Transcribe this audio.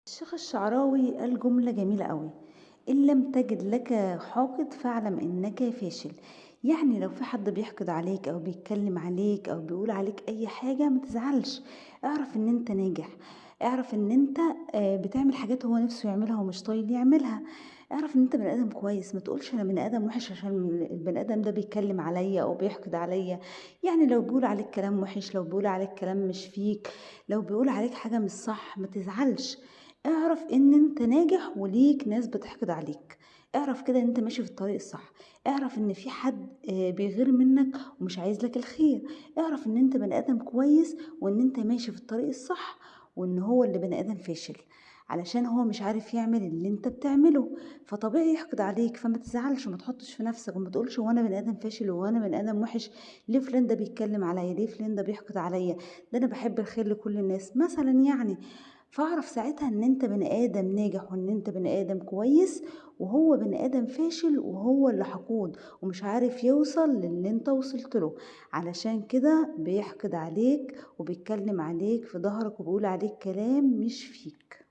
الشيخ الشعراوي قال جملة جميلة قوي: إن لم تجد لك حاقد فاعلم إنك فاشل. يعني لو في حد بيحقد عليك أو بيتكلم عليك أو بيقول عليك أي حاجة ما تزعلش. اعرف إن أنت ناجح. اعرف إن أنت بتعمل حاجات هو نفسه يعملها ومش طايق يعملها. اعرف إن أنت بني آدم كويس، ما تقولش أنا بني آدم وحش عشان البني آدم ده بيتكلم عليا أو بيحقد عليا. يعني لو بيقول عليك كلام وحش، لو بيقول عليك كلام مش فيك، لو بيقول عليك حاجة مش صح، ما تزعلش. اعرف ان انت ناجح وليك ناس بتحقد عليك. اعرف كده ان انت ماشي في الطريق الصح. اعرف ان في حد بيغير منك ومش عايز لك الخير. اعرف ان انت بني ادم كويس وان انت ماشي في الطريق الصح، وان هو اللي بني ادم فاشل علشان هو مش عارف يعمل اللي انت بتعمله. فطبيعي يحقد عليك، فما تزعلش وما تحطش في نفسك وما تقولش هو انا بني ادم فاشل وانا بني ادم وحش. ليه فلان ده بيتكلم عليا؟ ليه فلان ده بيحقد عليا؟ ده انا بحب الخير لكل الناس مثلا يعني. فاعرف ساعتها ان انت بني ادم ناجح وان انت بني ادم كويس، وهو بني ادم فاشل وهو اللي حقود ومش عارف يوصل للي انت وصلت له. علشان كده بيحقد عليك وبيتكلم عليك في ظهرك وبيقول عليك كلام مش فيك.